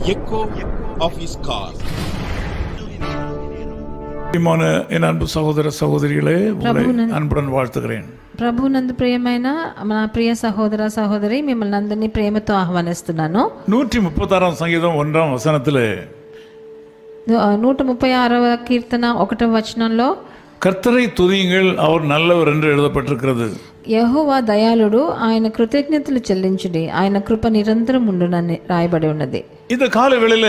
echo of his car. என் அன்பு சகோதர சகோதரிகளே, உங்களை அன்புடன் வாழ்த்துகிறேன். ప్రభునందు ప్రియమైన నా ప్రియ సహోదర సహోదరి, మిమ్మల్ని అందరినీ ప్రేమతో ఆహ్వానిస్తున్నాను. 136 సంగీతం 1వ వచనத்திலே 136వ కీర్తన 1వ వచనంలో கர்த்தரை துதியுங்கள், அவர் நல்லவர் என்று எழுதப்பட்டிருக்கிறது. యెహోవా దయాళుడు, ఆయన కృతజ్ఞతలు చెల్లించుడి, ఆయన కృప నిరంతరం ఉండునని రాయబడి ఉన్నది. இந்த கால வேளையில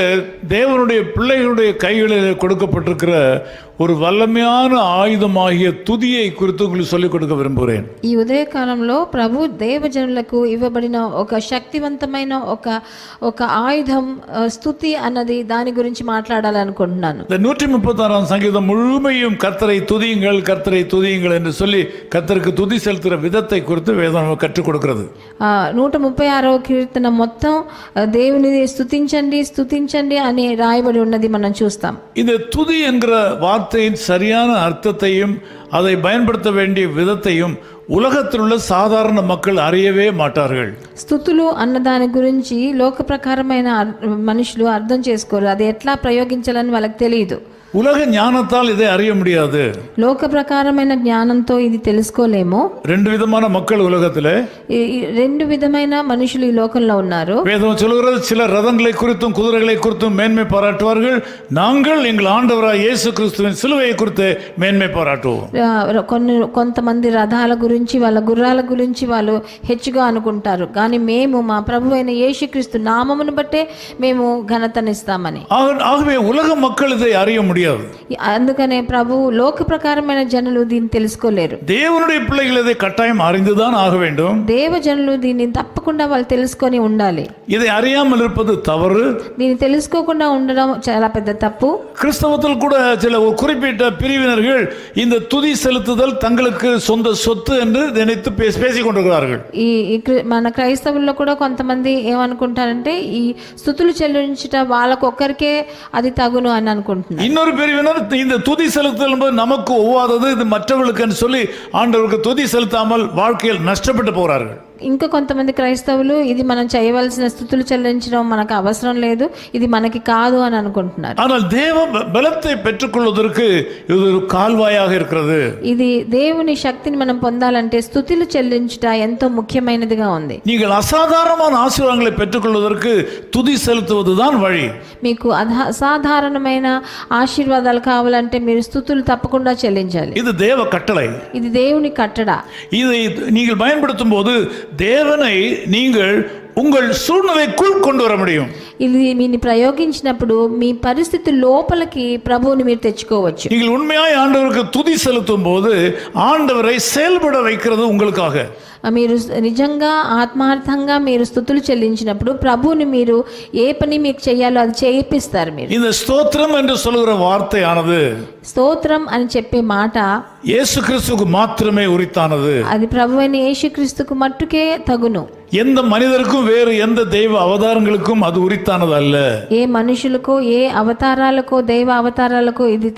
தேவனுடைய பிள்ளைகளுடைய கைகளில் கொடுக்கப்பட்டிருக்கிற ஒரு வல்லமையான ஆயுதமாகிய துதியை குறித்து உங்களுக்கு சொல்லிக் கொடுக்க விரும்புகிறேன். ఈ ఉదయ కాలంలో ప్రభు దేవజనులకు ఇవ్వబడిన ఒక శక్తివంతమైన ఒక ఆయుధం స్తుతి అన్నది, దాని గురించి మాట్లాడాలనుకుంటున్నాను. இந்த 136 சங்கீதம் முழுமையும் கர்த்தரை துதியுங்கள், கர்த்தரை துதியுங்கள் என்று சொல்லி கர்த்தருக்கு துதி செலுத்துகிற விதத்தை குறித்து வேதம் கற்றுக் கொடுக்கிறது. 136వ కీర్తన మొత్తం దేవుని స్తుతించండి స్తుతించండి అని రాయబడి ఉన్నది మనం చూస్తాం. இந்த துதி என்கிற வார்த்தையின் சரியான அர்த்தத்தையும் அதை பயன்படுத்த வேண்டிய விதத்தையும் உலகத்தில் உள்ள சாதாரண மக்கள் அறியவே மாட்டார்கள். స్తుతులు అన్న దాని గురించి లోక ప్రకారమైన మనుషులు అర్థం చేసుకోరు. అది ఎట్లా ప్రయోగించాలని వాళ్ళకి తెలియదు. உலக ஞானத்தால் இதை அறிய முடியாது. లోక ప్రకారమైన జ్ఞానంతో ఇది తెలుసుకోలేము. ரெண்டு விதமான மக்கள் உலகத்திலே, రెండు విధమైన మనుషులు ఈ లోకంలో ఉన్నారు. வேதம் சொல்கிறது, சில ரதங்களை குறித்தும் குதிரைகளை குறித்தும் மேன்மை பாராட்டுவார்கள், நாங்கள் எங்கள் ஆண்டவராய் இயேசு கிறிஸ்துவின் சிலுவையை குறித்து மேன்மை பாராட்டுவோம். కొంతమంది రథాల గురించి, వాళ్ళ గుర్రాల గురించి వాళ్ళు హెచ్చుగా అనుకుంటారు, కానీ మేము మా ప్రభు అయిన యేసుక్రీస్తు నామమును బట్టే మేము ఘనతనిస్తామని. ஆகவே உலக மக்கள் இதை அறிய முடியாது. అందుకనే ప్రభు లోక ప్రకారమైన జనులు దీన్ని తెలుసుకోలేరు. தேவனுடைய பிள்ளைகள் இதை கட்டாயம் அறிந்துதான் ஆக வேண்டும். దేవ జనులు దీన్ని తప్పకుండా వాళ్ళు తెలుసుకొని ఉండాలి. இதை அறியாமல் இருப்பது தவறு. దీన్ని తెలుసుకోకుండా ఉండడం చాలా పెద్ద తప్పు. கிறிஸ்தவத்தில் கூட சில குறிப்பிட்ட பிரிவினர்கள் இந்த துதி செலுத்துதல் தங்களுக்கு சொந்த சொத்து என்று நினைத்து பேசிக் கொண்டிருக்கிறார்கள். మన క్రైస్తవుల్లో కూడా కొంతమంది ఏమనుకుంటారంటే, ఈ స్తుతులు చెల్లించుట వాళ్ళకొక్కరికే అది తగును అని అనుకుంటున్నారు. இன்னொரு பிரிவினர் இந்த துதி செலுத்துதல் என்பது நமக்கு ஒவ்வாதது, இது மற்றவர்களுக்கு சொல்லி ஆண்டவருக்கு துதி செலுத்தாமல் வாழ்க்கையில் நஷ்டப்பட்டு போகிறார்கள். ఇంకా కొంతమంది క్రైస్తవులు ఇది మనం చేయవలసిన స్తుతులు చెల్లించడం మనకు అవసరం లేదు, ఇది మనకి కాదు అని అనుకుంటున్నారు. ஆனால் தேவ பலத்தை பெற்றுக்கொள்வதற்கு இது ஒரு கால்வாயாக இருக்கிறது. ఇది దేవుని శక్తిని మనం పొందాలంటే స్తుతులు చెల్లించుట ఎంతో ముఖ్యమైనదిగా ఉంది. நீங்கள் అసాధారణమైన ఆశీర్వాదాలను பெற்றுக்கொள்வதற்கு துதி செலுத்துவதுதான் வழி. మీకు అసాధారణమైన ఆశీర్వాదాలు కావాలంటే మీరు స్తుతులు తప్పకుండా చెల్లించాలి. இது தேவ கட்டளை, ఇది దేవుని కట్టడ. இதை நீங்கள் பயன்படுத்தும் போது தேவனை நீங்கள் உங்கள் சூழ்நிலைக்குள் கொண்டு வர முடியும். ఇది మీని ప్రయోగించినప్పుడు మీ పరిస్థితి లోపలికి ప్రభువుని మీరు తెచ్చుకోవచ్చు. நீங்கள் உண்மையாய் ஆண்டவருக்கு துதி செலுத்தும் போது ஆண்டவரை செயல்பட வைக்கிறது உங்களுக்காக. మీరు నిజంగా ఆత్మార్థంగా మీరు స్తుతులు చెల్లించినప్పుడు ప్రభువుని మీరు ఏ పని మీకు చేయాలో అది చేయిస్తారు. మీరు இந்த ஸ்தோத்திரம் என்று சொல்கிற வார்த்தையானது, స్తోత్రం అని చెప్పే మాట இயேசு கிறிஸ்துவுக்கு மாத்திரமே உரித்தானது. అది ప్రభువైన యేసుక్రీస్తుకు మట్టుకే తగును. எந்த மனிதருக்கும் வேறு எந்த தெய்வ அவதாரங்களுக்கும் அது உரித்தானது அல்ல. ఏ మనుషులకో ఏ అవతారాలకో దైవ అవతారాలకో ఇది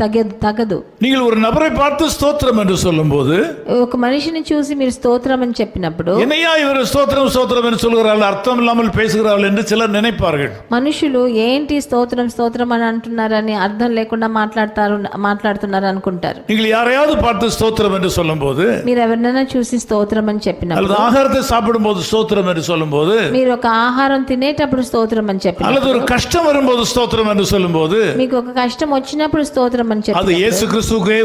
తగదు. நீங்கள் ஒரு நபரை பார்த்து ஸ்தோத்திரம் என்று சொல்லும்போது, ఒక మనిషిని చూసి మీరు స్తోత్రం అని చెప్పినప్పుడు, என்னையா இவர் ஸ்தோத்திரம் ஸ்தோத்திரம் என்று சொல்கிறார்கள், அர்த்தம் இல்லாமல் பேசுகிறார்கள் என்று சிலர் நினைப்பார்கள். మనుషులు ఏంటి స్తోత్రం స్తోత్రం అని అంటున్నారని అర్థం లేకుండా మాట్లాడుతున్నారు అనుకుంటారు. நீங்கள் யாரையாவது பார்த்து ஸ்தோத்திரம் என்று சொல்லும்போது, మీరు ఎవరినైనా చూసి స్తోత్రం అని చెప్పినప్పుడు, அல்லது ஆகாரத்தை சாப்பிடும்போது ஸ்தோத்திரம் என்று சொல்லும்போது, మీరు ఒక ఆహారం తినేటప్పుడు స్తోత్రం అని చెప్పినప్పుడు, அல்லது ஒரு கஷ்டம் வரும்போது ஸ்தோத்திரம் என்று சொல்லும்போது, మీకు ఒక కష్టం వచ్చినప్పుడు స్తోత్రం అని చెప్పి, அது இயேசு கிறிஸ்துவுக்கே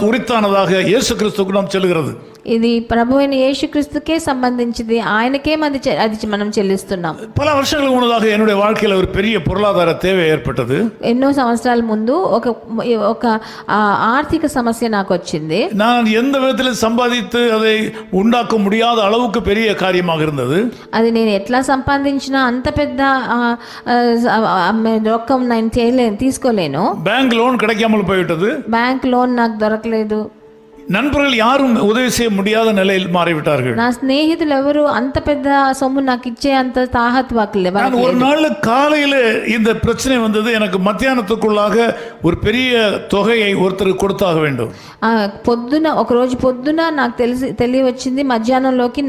உரித்தானதாக இயேசு கிறிஸ்துவுக்கு நாம் చెల్లుகிறது. ఇది ప్రభు అయిన యేసుక్రీస్తుకే సంబంధించింది, ఆయనకే అది మనం చెల్లిస్తున్నాం. பல வருஷங்களுக்கு முன்னதாக என்னுடைய வாழ்க்கையில் ஒரு பெரிய பொருளாதார தேவை ஏற்பட்டது. ఎన్నో సంవత్సరాల ముందు ఒక ఆర్థిక సమస్య నాకు వచ్చింది. நான் எந்த விதத்தில் சம்பாதித்து அதை உண்டாக்க முடியாத அளவுக்கு பெரிய காரியமாக இருந்தது. అది నేను ఎట్లా సంపాదించినా అంత పెద్ద రొక్కం నేను తీసుకోలేను. பேங்க் லோன் கிடைக்காமல் போய்விட்டது. బ్యాంక్ లోన్ నాకు దొరకలేదు. நண்பர்கள் யாரும் உதவி செய்ய முடியாத நிலையில் மாறிவிட்டார்கள். నా స్నేహితులు ఎవరు అంత పెద్ద సొమ్ము నాకు ఇచ్చే అంత తాహత్వాకులే. நான் ஒரு நாள் காலையில இந்த பிரச்சனை வந்தது. எனக்கு மத்தியானத்துக்குள்ளாக ஒரு பெரிய தொகையை ஒருத்தருக்கு கொடுத்தாக வேண்டும். పొద్దున ఒక రోజు పొద్దున నాకు తెలియవచ్చింది మధ్యాహ్నంలోకి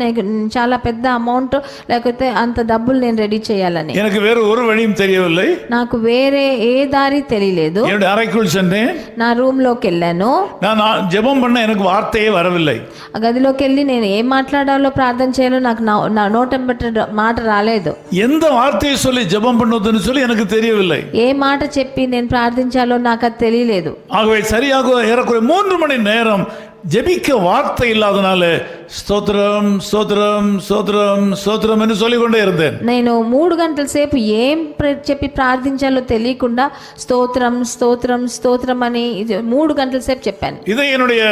చాలా పెద్ద అమౌంట్ లేకపోతే అంత డబ్బులు నేను రెడీ చేయాలని. எனக்கு வேற ஒரு வழியும் தெரியவில்லை. నాకు వేరే ఏ దారి తెలియలేదు. என்னுடைய அறைக்குள் சென்றேன். నా రూమ్ లోకి వెళ్ళాను. நான் ஜெபம் பண்ண எனக்கு வார்த்தையே வரவில்லை. ఆ గదిలోకి వెళ్ళి నేను ఏం మాట్లాడాలో ప్రార్థన చేయాలో నాకు నా నోటంబెట్ట మాట రాలేదు. எந்த வார்த்தையை சொல்லி ஜெபம் பண்ணுவதுன்னு சொல்லி எனக்கு தெரியவில்லை. ఏ మాట చెప్పి నేను ప్రార్థించాలో నాకు అది తెలియలేదు. ஆகவே சரியாக ஏறக்குறைய 3 மணி நேரம் ஜெபிக்க வார்த்தை இல்லாதனால ஸ்தோத்திரம் ஸ்தோத்திரம் ஸ்தோத்திரம் ஸ்தோத்திரம் என்று சொல்லிக்கொண்டே இருந்தேன். నేను 3 గంటల సేపు ఏం చెప్పి ప్రార్థించాలో తెలియకుండా స్తోత్రం స్తోత్రం స్తోత్రం అని 3 గంటల సేపు చెప్పాను. இதை என்னுடைய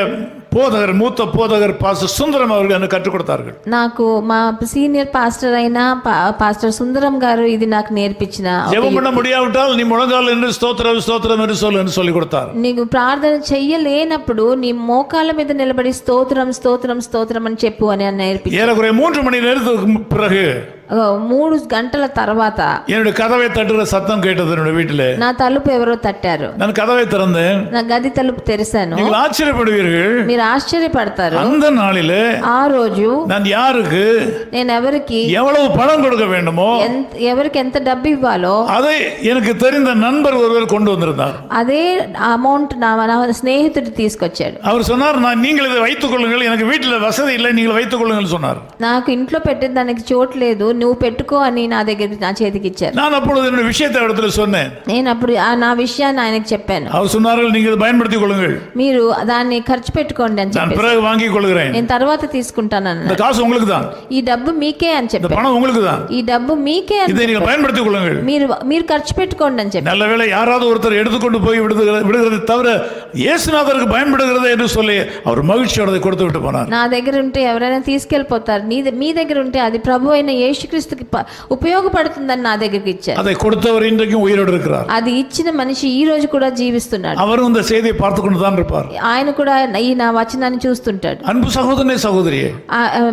போதகர் மூத்த போதகர் பாஸ்டர் சுந்தரம் அவர்கள் எனக்கு கற்றுக் கொடுத்தார்கள். నాకు మా సీనియర్ పాస్టర్ అయిన పాస్టర్ సుందరం గారు ఇది నాకు నేర్పించిన. ஜெபம் பண்ண முடியாவிட்டால் நீ முழங்கால் என்று ஸ்தோத்திரம் ஸ்தோத்திரம் என்று சொல்லி கொடுத்தார். నీకు ప్రార్థన చెయ్యలేనప్పుడు నీ మోకాళ్ళ మీద నిలబడి స్తోత్రం స్తోత్రం స్తోత్రం అని చెప్పు అని నేర్పించారు. ஏறக்குறைய 3 மணி நேரத்துக்கு பிறகு 3 గంటల తర్వాత என்னுடைய கதவை தட்டுற சத்தம் கேட்டது. என்னுடைய வீட்டிலே నా తలుపు ఎవరో తట్టారు. நான் కதவை திறந்தேன். నా గది తలుపు తెరిచాను. நீங்கள் ఆశ్చర్యப்படுவீர்கள். మీరు ఆశ్చర్యపడతారు. அந்த நாளிலே ఆ రోజు நான் யாருக்கு నేను ఎవరికి எவ்வளவு பணம் கொடுக்க வேண்டுமோ ఎవరికి ఎంత డబ్బు ఇవ్వాలో அதை எனக்கு தெரிந்த நண்பர் ஒருவர் கொண்டு வந்திருந்தார். అదే అమౌంట్ నా స్నేహితుడు తీసుకొచ్చాడు. அவர் சொன்னார், நீங்கள் இதை வைத்துக் கொள்ளுங்கள், எனக்கு வீட்டில் வசதி இல்லை, நீங்கள் வைத்துக் கொள்ளுங்கள் சொன்னார். నాకు ఇంట్లో పెట్టే దానికి చోటు లేదు, నువ్వు పెట్టుకో అని నా చేతికి ఇచ్చారు. நான் அப்பொழுது என்னுடைய விஷயத்தை இடத்துல சொன்னேன். నేను అప్పుడు నా విషయాన్ని ఆయనకు చెప్పాను. அவர் சொன்னார்கள், நீங்கள் இதை பயன்படுத்திக் கொள்ளுங்கள், మీరు దాన్ని ఖర్చు పెట్టుకోండి అని நான் చెప్పి பிறகு வாங்கிக் கொள்கிறேன், నేను తర్వాత తీసుకుంటాను అన్న. இந்த காசு உங்களுக்கு தான், ఈ డబ్బు మీకే అని இந்த చెప్పాను. பணம் உங்களுக்கு தான், ఈ డబ్బు మీకే అని இதை நீங்கள் பயன்படுத்திக் கொள்ளுங்கள். మీరు ఖర్చు పెట్టుకోండి అని చెప్పి. நல்ல வேளை யாராவது ஒருத்தர் எடுத்துக்கொண்டு போய் விடுகிறது தவிர இயேசுநாதருக்கு பயன்படுகிறது என்று சொல்லி அவர் மகிழ்ச்சியோட அதை கொடுத்து விட்டு போனார். నా దగ్గర ఉంటే ఎవరైనా తీసుకెళ్ళిపోతారు, మీ దగ్గర ఉంటే అది ప్రభు అయిన యేసుక్రీస్తుకి ఉపయోగపడుతుందని నా దగ్గరికి ఇచ్చారు. அதை கொடுத்தவர் இன்றைக்கும் உயிரோடு இருக்கிறார். అది ఇచ్చిన మనిషి ఈ రోజు కూడా జీవిస్తున్నాడు. அவரும் இந்த செய்தியை பார்த்து கொண்டு தான் இருப்பார். ఆయన కూడా ఈ నా వచనాన్ని చూస్తుంటాడు. அன்பு சகோதரனே சகோதரியே,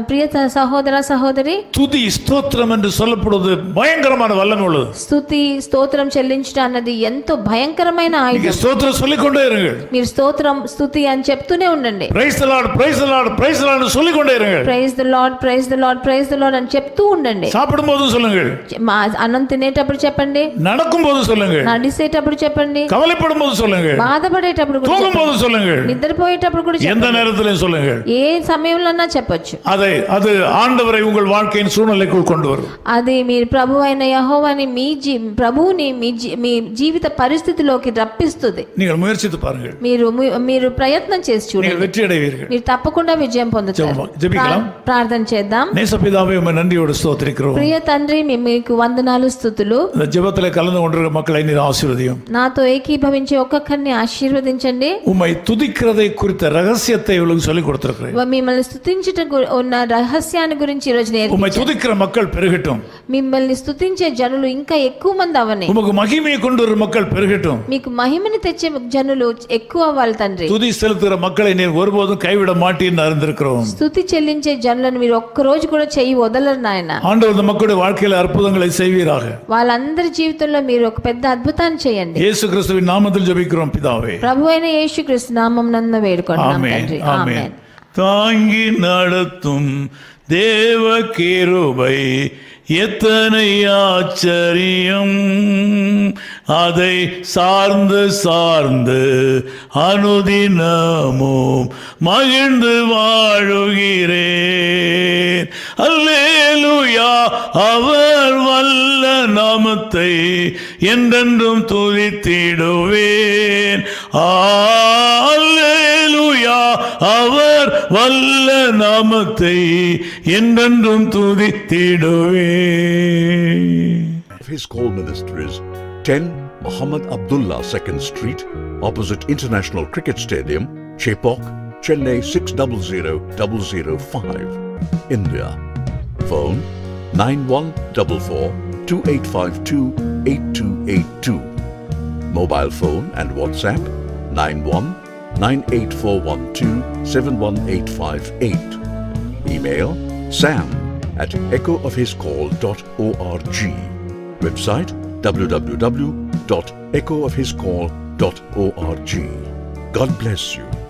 ప్రియ సహోదర సహోదరి, துதி ஸ்தோத்திரம் என்று சொல்லப்படுவது பயங்கரமான வல்லமை உள்ளது. స్తుతి స్తోత్రం చెల్లించుట అన్నది ఎంతో భయంకరమైన ఆయుధం. ஸ்தோத்திரம் சொல்லிக்கொண்டே இருங்கள். మీరు స్తోత్రం స్తుతి అని చెప్తూనే ఉండండి. Praise the Lord, praise the Lord, praise the Lord சொல்லிக்கொண்டே இருங்கள். Praise the Lord, praise the Lord, praise the Lord అని చెప్తూ ఉండండి. சாப்பிடும்போது சொல்லுங்கள், అన్నం తినేటప్పుడు చెప్పండి, நடக்கும்போது சொல்லுங்கள், నడిచేటప్పుడు చెప్పండి, கவலைப்படும்போது சொல்லுங்கள், బాధపడేటప్పుడు కూడా தூங்கும்போது சொல்லுங்கள், నిద్రపోయేటప్పుడు కూడా எந்த நேரத்திலும் சொல்லுங்கள். ఏ సమయంలోనా చెప్పొచ్చు. அது ஆண்டவரை உங்கள் வாழ்க்கையின் சூழ்நிலைக்குள் கொண்டு வரும். అది మీరు ప్రభు అయిన యెహోవాని ప్రభువుని మీ జీవిత పరిస్థితిలోకి రప్పిస్తుంది. நீங்கள் ముయற்சித்து பாருங்கள். మీరు ప్రయత్నం చేసి చూడండి, நீங்கள் வெற்றி அடைவீர்கள். మీరు తప్పకుండా విజయం పొందుతారు. ஜெபிக்கலாம். ప్రార్థన చేద్దాం. நேசபிதாவே, உம்மை நன்றியோடு ஸ்தோத்திரிக்கிறோம். ప్రియ తండ్రి, మీకు వందనాలు స్తుతులు. இந்த ஜெபத்திலே கலந்து கொண்டிருக்கிற மக்களை நீர் ஆசீர்வதியும். నాతో ఏకీభవించే ఒక్కొక్కరిని ఆశీర్వదించండి. உம்மை துதிக்கிறதை குறித்த ரகசியத்தை இவளுக்கு சொல்லிக் கொடுத்திருக்கிறேன். మిమ్మల్ని స్తుతించుట ఉన్న రహస్యాన్ని గురించి ఈ రోజు உம்மை నేర్పించండి. துதிக்கிற மக்கள் பெருகட்டும். మిమ్మల్ని స్తుతించే జనులు ఇంకా ఎక్కువ మంది అవని. உமக்கு மகிமையை கொண்டு வரும் மக்கள் பெருகட்டும். మీకు మహిమని తెచ్చే జనులు ఎక్కువ అవ్వాలి తండ్రి. துதி செலுத்துகிற மக்களை நீர் ஒருபோதும் கைவிட மாட்டீன்னு அறிந்திருக்கிறோம். స్తుతి చెల్లించే జనులను మీరు ఒక్క రోజు కూడా చెయ్యి వదలరు నాయన. ஆண்டவர் இந்த மக்களுடைய வாழ்க்கையில அற்புதங்களை செய்வீராக. వాళ్ళందరి జీవితంలో మీరు ఒక పెద్ద అద్భుతాన్ని చేయండి. இயேசு கிறிஸ்துவின் நாமத்தில் ஜெபிக்கிறோம் பிதாவே. ప్రభు అయిన యేసుక్రీస్తు నామమునందు వేడుకుంటున్నాం ஆமென், తండ్రి. ஆமென். ఆమేన్. தாங்கி நடத்தும் தேவ கிருபை எத்தனை ஆச்சரியம், அதை சார்ந்து அனுதினமும் மகிழ்ந்து வாழுகிறேன். அல்லேலூயா, அவர் வல்ல நாமத்தை என்றென்றும் துதித்திடுவேன். அல்லேலூயா, அவர் வல்ல நாமத்தை என்றென்றும் துதித்திடுவேன். His call ministries 10 Muhammad Abdullah 2nd Street, opposite International Cricket Stadium, Chepauk, Chennai 600005, India. Phone 914428528282. Mobile phone and WhatsApp 91 9841271858. Email sam@echoofhiscall.org. Website www.echoofhiscall.org. God bless you.